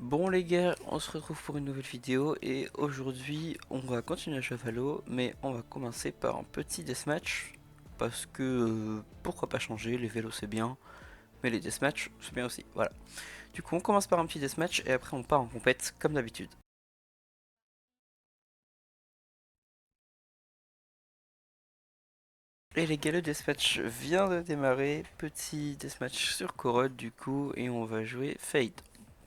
Bon les gars, on se retrouve pour une nouvelle vidéo et aujourd'hui on va continuer à jouer à Valo, mais on va commencer par un petit deathmatch parce que pourquoi pas changer, les vélos c'est bien, mais les deathmatch c'est bien aussi, voilà. Du coup on commence par un petit deathmatch et après on part en compète comme d'habitude. Et les gars, le deathmatch vient de démarrer, petit deathmatch sur Corod du coup, et on va jouer Fade.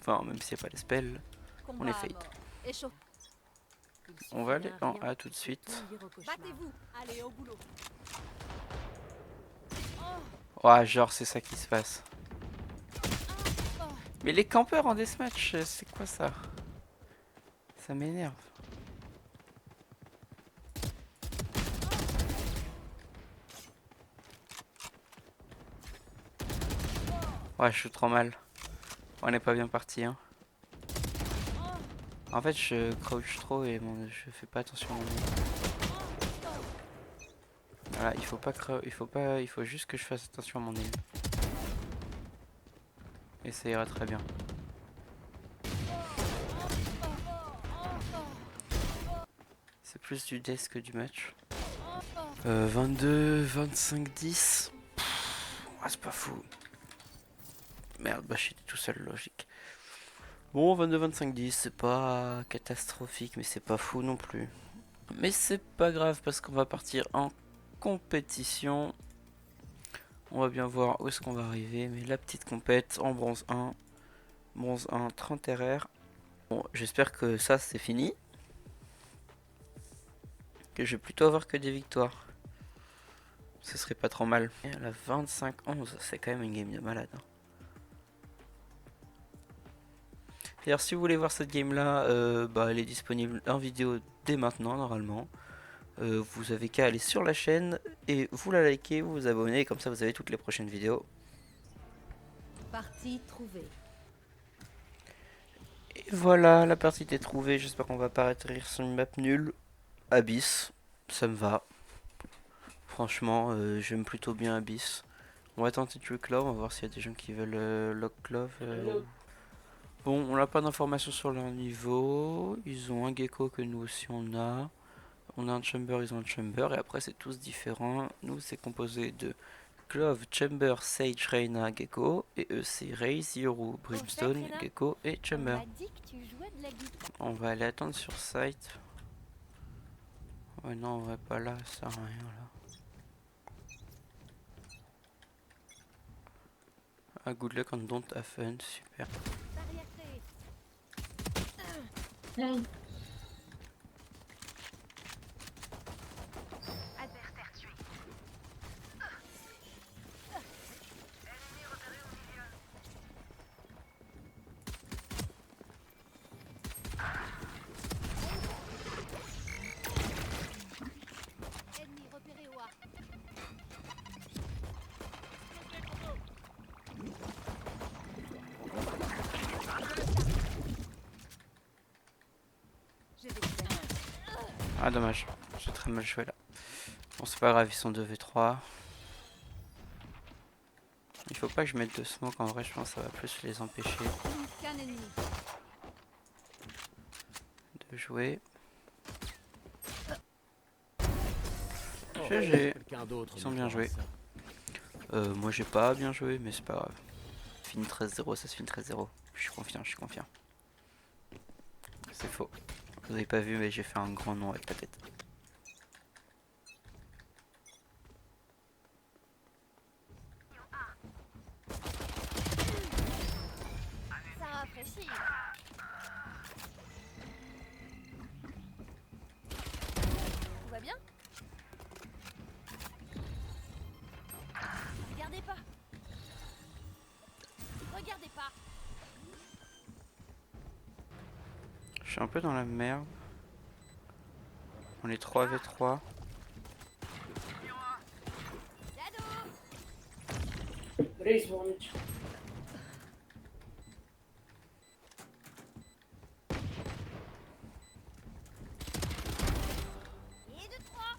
Enfin même s'il n'y a pas les spells, on est Combat à Fade. mort. Échauffe. On va aller en A tout de suite. Battez-vous. Allez, au boulot. Oh, Ouais, genre c'est ça qui se passe. oh. Mais les campeurs en deathmatch, c'est quoi ça? Ça m'énerve. Ouais, je suis trop mal. On n'est pas bien parti, hein. En fait, je crouch trop et je fais pas attention à mon nez. Voilà, il faut pas il faut juste que je fasse attention à mon nez. Et ça ira très bien. C'est plus du death que du match. 22, 25, 10. Ah, c'est pas fou. Merde, bah j'étais tout seul, logique. Bon, 22, 25, 10, c'est pas catastrophique, mais c'est pas fou non plus. Mais c'est pas grave parce qu'on va partir en compétition. On va bien voir où est-ce qu'on va arriver. Mais la petite compète en bronze 1. Bronze 1, 30 RR. Bon, j'espère que ça c'est fini. Que je vais plutôt avoir que des victoires. Ce serait pas trop mal. Et la 25-11, c'est quand même une game de malade. Hein. D'ailleurs, si vous voulez voir cette game là, elle est disponible en vidéo dès maintenant normalement. Vous avez qu'à aller sur la chaîne et vous la likez, vous vous abonnez, comme ça vous avez toutes les prochaines vidéos. Partie trouvée. Et voilà, la partie est trouvée, j'espère qu'on va pas atterrir sur une map nulle. Abyss, ça me va. Franchement, j'aime plutôt bien Abyss. On va tenter de jouer Clove, on va voir s'il y a des gens qui veulent lock Clove. Bon, on n'a pas d'informations sur leur niveau. Ils ont un gecko que nous aussi on a. On a un chamber, ils ont un chamber. Et après, c'est tous différents. Nous, c'est composé de Clove, Chamber, Sage, Reina, Gecko. Et eux, c'est Raze, Yoru, Brimstone, Gecko et On Chamber. m'a dit que tu jouais de la guitare. On va aller attendre sur site. Ouais, non, on va pas là, ça sert à rien là. Ah, good luck and don't have fun, super. Barrière créée. Adversaire tué. Ennemi repéré au A. J'ai des plans. Ah, dommage, j'ai très mal joué là. Bon, c'est pas grave, ils sont 2v3. Il faut pas que je mette de smoke, en vrai, je pense que ça va plus les empêcher Scan ennemi. de jouer. GG, ils ont bien joué. Moi j'ai pas bien joué, mais c'est pas grave. Fini 13-0, ça se finit 13-0. Je suis confiant, je suis confiant. C'est faux. Vous avez pas vu, mais j'ai fait un grand nom avec la tête. Ça rafraîchit. Tout va bien? Regardez pas. Regardez pas. Je suis un peu dans la merde. On est 3v3. Cadeau. Et de 3.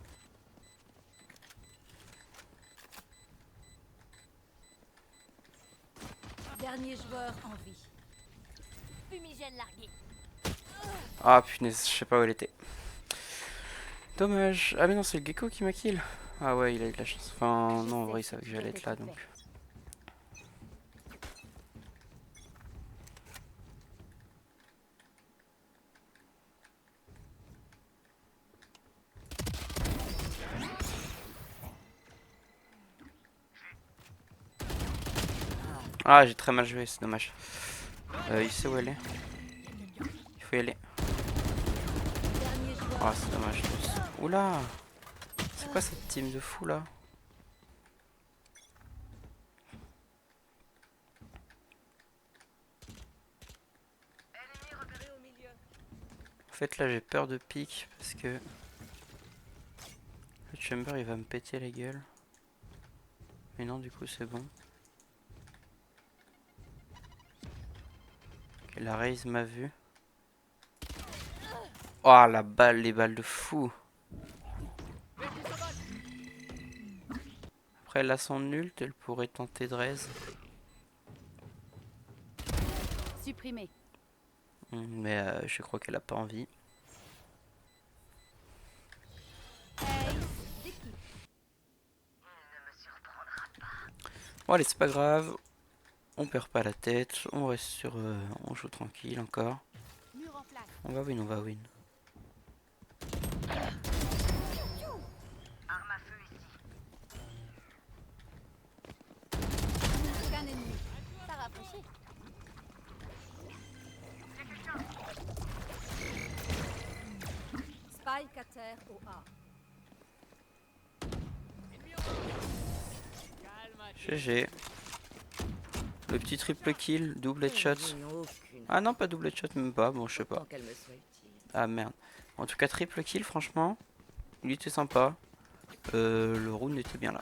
Dernier joueur en vie. Fumigène. Fumigène largué. Ah punaise, je sais pas où elle était. Dommage. Ah mais non, c'est le gecko qui m'a kill. Ah ouais, il a eu de la chance. Enfin, non, en vrai, il savait que j'allais être là, donc... Ah, j'ai très mal joué, c'est dommage. Il sait où elle est. Il faut y aller. Ah, c'est dommage. Oula! C'est quoi cette team de fou là? En fait, là j'ai peur de pique parce que le chamber il va me péter la gueule. Mais non, du coup, c'est bon. Ok, la raise m'a vu. Oh la balle, les balles de fou! Après, là, son ult, elle pourrait tenter de raise. Supprimé. Mais je crois qu'elle a pas envie. Bon, allez, c'est pas grave. On perd pas la tête. On reste sur. On joue tranquille encore. Mur en place. On va win, on va win. Qu'un ennemi. Ça rafraîchit. Spike à terre au A. GG. Le petit triple kill, double headshot. Ah non, pas double headshot, même pas. Bon, je sais pas. Ah merde. En tout cas, triple kill, franchement. Il était sympa. Le round était bien là.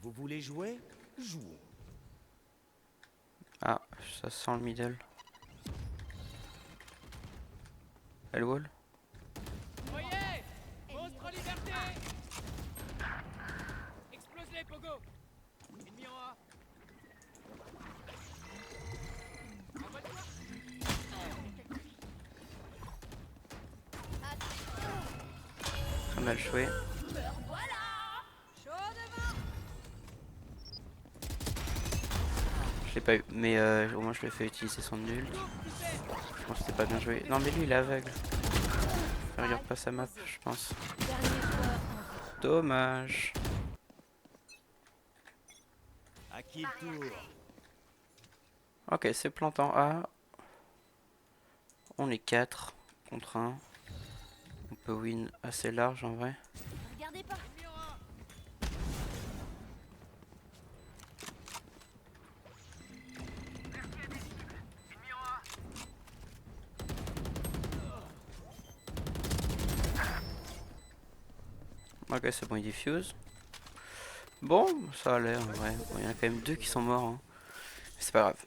Vous voulez jouer? Jouons. Ah, ça sent le middle. Elle wall. Voyez! Monstre en liberté! Explose-les, Pogo! Ennemi en A! Envoie-toi! Très mal joué. Voilà. Chaud devant. Je l'ai pas eu. Mais au moins, je lui ai fait utiliser son ult. Je pense que c'était pas bien joué. Non, mais lui, il est aveugle. Il regarde pas sa map, je pense. Dernier joueur en Dommage. À qui le tour? Ok, c'est plantant A. On est 4 contre 1. On peut win assez large en vrai. Regardez pas. Ennemi en A! Ennemi en A! Ok, c'est bon, il diffuse. Bon, ça allait en vrai. Bon, il y en a quand même 2 qui sont morts. Hein. Mais c'est pas grave.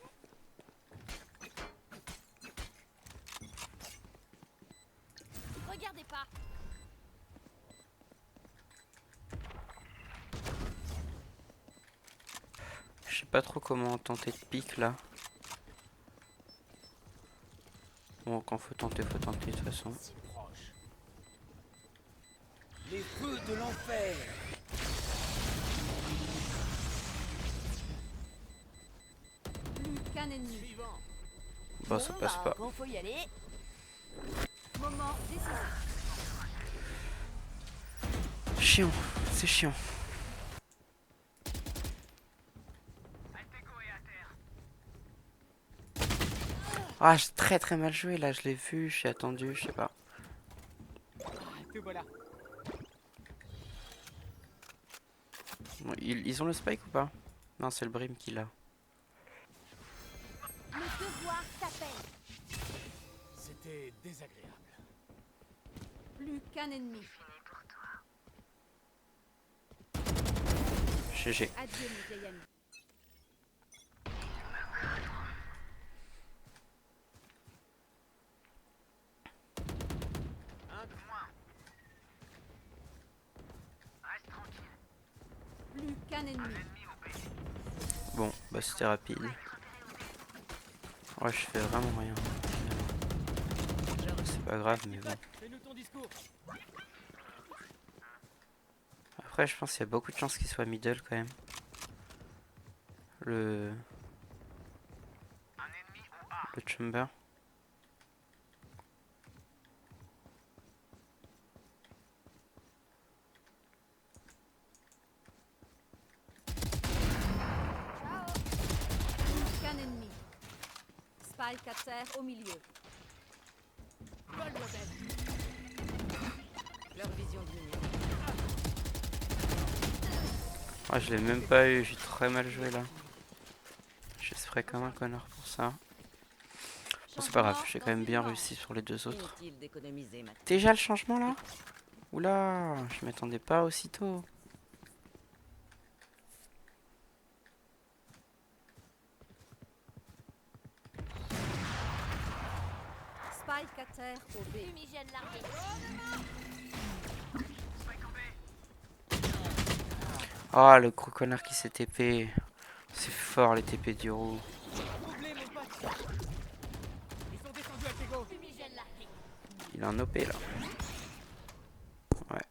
Regardez pas. Je sais pas trop comment tenter de pique là. Bon, quand faut tenter de toute façon. Si proche. Les feux de l'enfer. Plus qu'un ennemi. Suivant! Bon, ça passe pas. Bon, faut y aller. Moment décisif. Chiant, c'est chiant. Alteco est à terre! Ah, j'ai très mal joué là, je l'ai vu, j'ai attendu, je sais pas. Te voilà! Bon, ils ont le spike ou pas? Non, c'est le Brim qui l'a. Le devoir t'appelle. C'était désagréable. Plus qu'un ennemi. GG. Adieu, mes vieilles amies. Un de moins! Reste tranquille! Plus qu'un ennemi. Bon, bah c'était rapide. Ouais, je fais vraiment rien. Finalement. C'est pas grave, mais bon. Fais-nous ton discours. Après, je pense qu'il y a beaucoup de chances qu'il soit middle quand même. Le chamber. Ciao. Plus qu'un ennemi. Spike à terre au milieu. Vol modèle. Leur vision diminue. Ah, je l'ai même pas eu, j'ai très mal joué là. Je serais comme un connard pour ça. Bon, c'est pas grave, j'ai quand même bien réussi sur les deux autres. Inutile d'économiser maintenant. Déjà le changement là? Oula, je m'attendais pas aussitôt. Spike à terre au B. Fumigène largué. Ah, le gros connard qui s'est TP. C'est fort les TP du roux. Troublé, mon pote. Ils sont descendus à Tego. Fumigène largué. Il a un OP là. Ouais.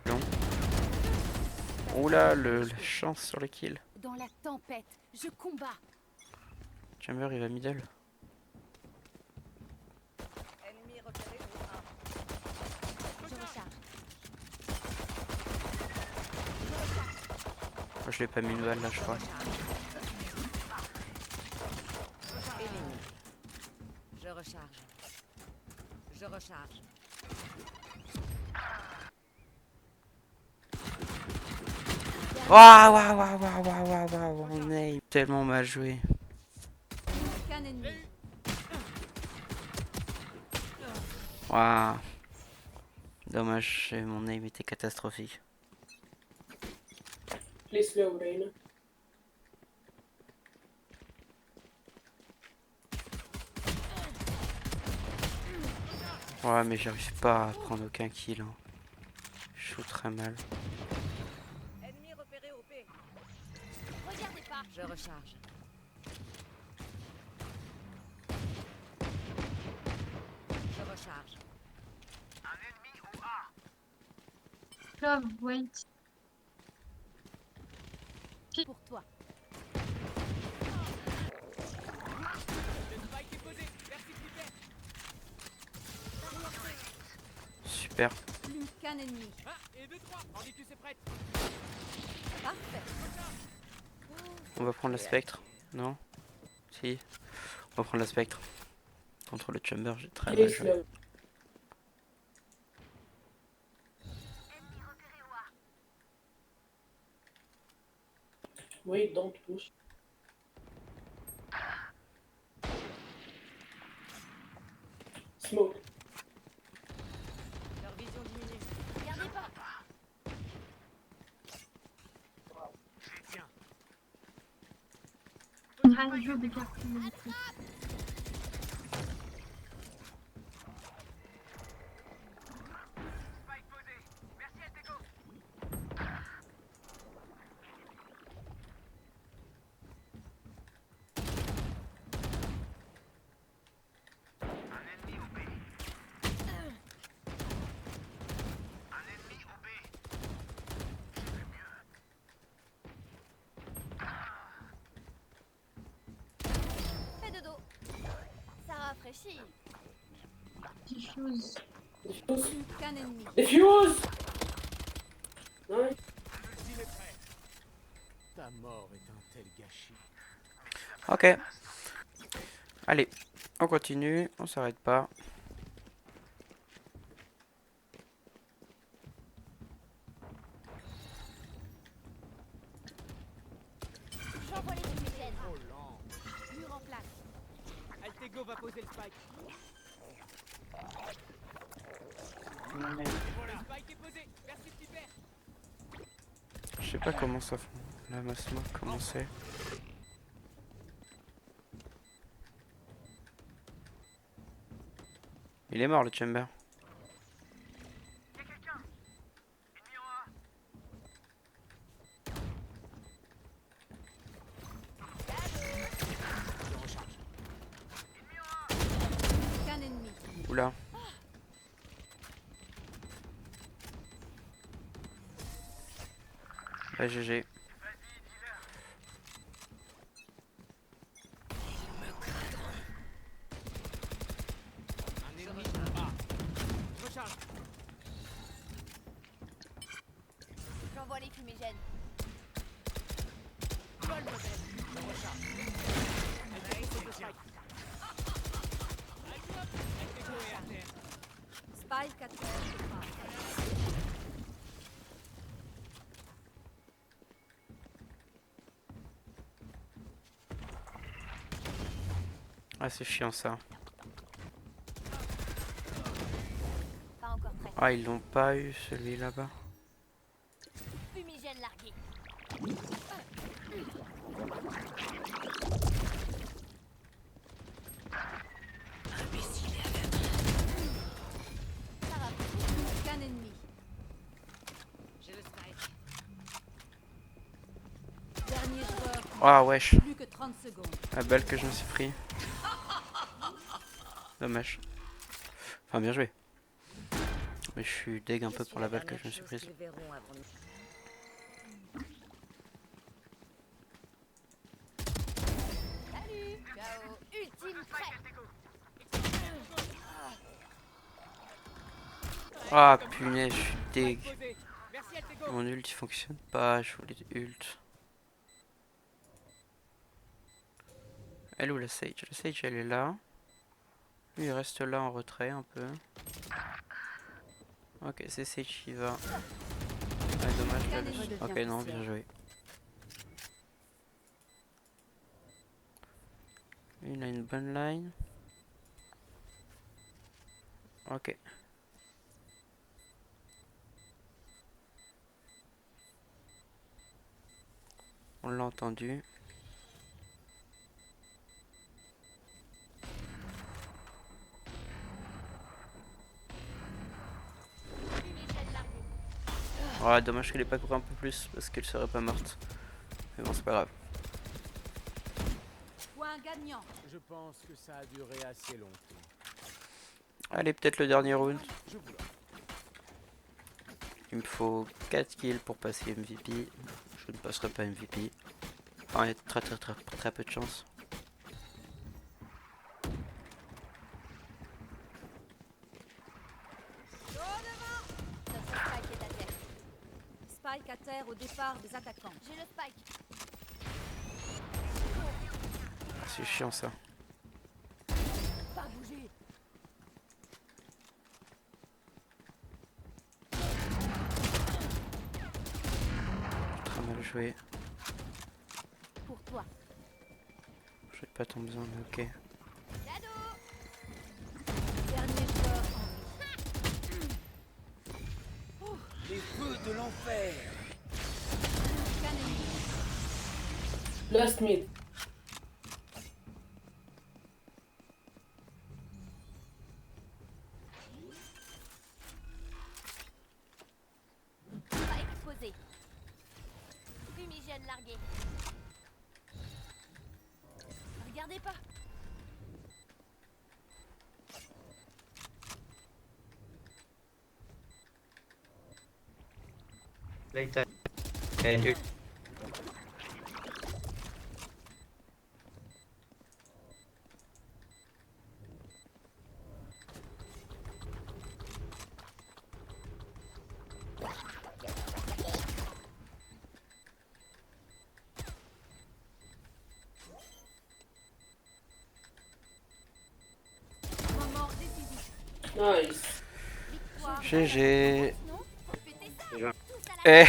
Non. Oula, la chance sur le kill. Dans la tempête, je combats. Chamber il va middle. Ennemi repéré au A. Je recharge. Moi je l'ai pas mis une balle là je crois. Éliminé. Je recharge. Je recharge. Waouh, waouh, waouh, waouh, waouh, waouh, waouh, on est tellement mal joué. Qu'un ennemi. Waouh. Dommage, mon aim était catastrophique. Please slow, Reyna. Ouais, mais j'arrive pas à prendre aucun kill. Hein. Je joue très mal. Ennemi repéré au P. Regardez pas. Je recharge. Je recharge. Love, wait. Pour toi. Le spike est posé. Merci, super. Super. Plus qu'un ennemi. 1 et 2, 3. Rendez-tu c'est prête. Parfait. On va prendre la spectre. Non? Si. On va prendre la spectre. Contre le chamber, j'ai très mal Please joué. slow. Wait, don't push. Smoke. Leur vision diminue. Regardez pas. Tiens. On a un jeu de cartes. Fais de dos. Ça rafraîchit. Petite chose. Defuse. Plus qu'un ennemi. Defuse! Nice. L'ultime est prêt. Ta mort est un tel gâchis. Ok. Allez, on continue, on s'arrête pas. J'envoie les fumigènes. Trop lent. Mur en place. Altego va poser le spike. Et voilà. Le spike est posé. Merci, super. Je sais pas comment ça fait. La masse comment c'est. Il est mort le chamber. Oula. Bah GG. Un ennemi A. Recharge. J'envoie les fumigènes. Vol modèle. Je recharge. Allez, c'est le spike. Spike à terre. Ah c'est chiant ça. Pas encore prêt. Ah ils l'ont pas eu celui là-bas. Fumigène largué. Ça va. Aucun ennemi. J'ai le spike. Dernier joueur. Ah wesh. Plus que 30 secondes. La balle que je me suis pris. Dommage. Enfin bien joué. Mais je suis deg un peu pour la balle que je me suis prise. Salut. Ciao. Ultime prêt. Ah punaise, je suis deg. Posé. Merci Altego. Mon ult il fonctionne pas, je voulais ult. Elle est où la Sage? La Sage elle est là. Lui il reste là en retrait un peu. Ok, c'est Sage qui va. Ah, dommage de le... Ok, non, bien joué. Il a une bonne line. Ok. On l'a entendu. Ouais, dommage qu'elle ait pas couru un peu plus parce qu'elle serait pas morte. Mais bon, c'est pas grave. Point gagnant. Je pense que ça a duré assez longtemps. Allez, peut-être le dernier round. Je vous le Il me faut 4 kills pour passer MVP. Je ne passerai pas MVP. Enfin, il y a très peu de chance. Notre spike est à terre. Spike à terre au départ des attaquants. J'ai le spike. C'est chiant ça. Pas bouger. Très mal joué. Pour toi. Je vais pas tant besoin, mais ok. Cadeau. Dernier joueur en vie. Les feux de l'enfer. Aucun ennemi. Last mid. Pas exposé. Fumigène largué. Regardez pas. Later. And Moment décisif. Nice. Victoire. GG. Non. Fêtez ça. Tous à la Eh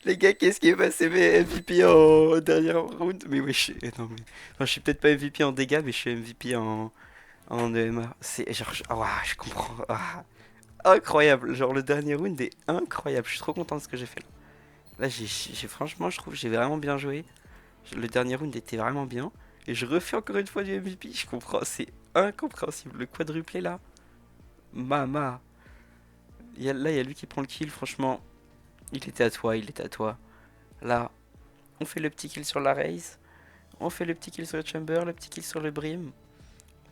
les gars, qu'est-ce qui est passé mes MVP en dernier round? Mais oui, non, mais... Enfin, je suis peut-être pas MVP en dégâts, mais je suis MVP en EMA. C'est genre... Ah, je comprends. Ah, incroyable. Genre, le dernier round est incroyable. Je suis trop content de ce que j'ai fait là. Là, franchement, je trouve que j'ai vraiment bien joué. Le dernier round était vraiment bien. Et je refais encore une fois du MVP. Je comprends. C'est incompréhensible. Le quadruplé là. Mama. Là, il y a lui qui prend le kill. Franchement, il était à toi. Il était à toi. Là, on fait le petit kill sur la raise. On fait le petit kill sur le chamber. Le petit kill sur le brim.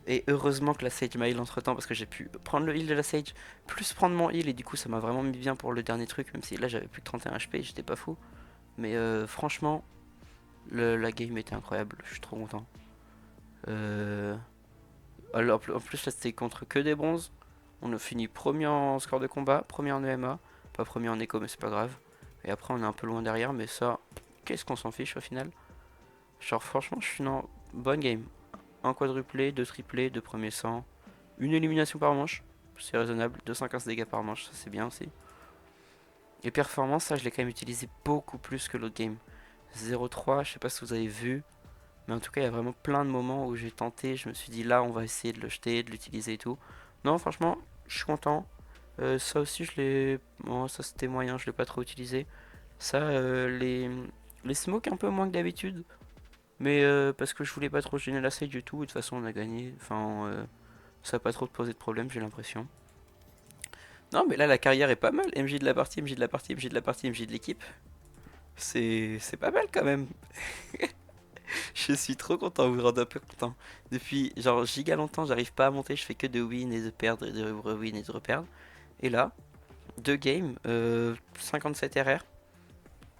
Et heureusement que la Sage m'a heal entre temps parce que j'ai pu prendre le heal de la Sage, plus prendre mon heal et du coup ça m'a vraiment mis bien pour le dernier truc, même si là j'avais plus que 31 HP, j'étais pas fou. Mais franchement, la game était incroyable, je suis trop content. Alors, en plus là c'était contre que des bronzes. On a fini premier en score de combat, premier en EMA, pas premier en écho mais c'est pas grave. Et après on est un peu loin derrière mais ça, qu'est-ce qu'on s'en fiche au final. Genre franchement je suis dans bonne game. Un quadruplé, deux triplés, deux premiers 100, une élimination par manche, c'est raisonnable, 215 dégâts par manche, ça c'est bien aussi. Et performance, ça je l'ai quand même utilisé beaucoup plus que l'autre game. 0,3, je sais pas si vous avez vu, mais en tout cas il y a vraiment plein de moments où j'ai tenté, je me suis dit là on va essayer de le jeter, de l'utiliser et tout. Non franchement, je suis content. Ça aussi je l'ai... Bon, ça c'était moyen, je l'ai pas trop utilisé. Ça, les smokes un peu moins que d'habitude. Mais parce que je voulais pas trop gêner la side du tout, et de toute façon on a gagné. Enfin, ça a pas trop posé de problème, j'ai l'impression. Non, mais là la carrière est pas mal. MJ de la partie, MJ de la partie, MJ de la partie, MJ de l'équipe. C'est pas mal quand même. Je suis trop content, vous rendez un peu content. Depuis genre giga longtemps, j'arrive pas à monter, je fais que de win et de perdre, et de re-win et de reperdre. Et là, 2 games, 57 RR.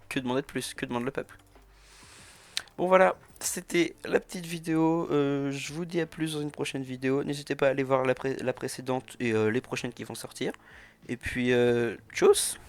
Que demander de plus? Que demande le peuple? Bon voilà, c'était la petite vidéo. Je vous dis à plus dans une prochaine vidéo. N'hésitez pas à aller voir la précédente et les prochaines qui vont sortir. Et puis, tchuss!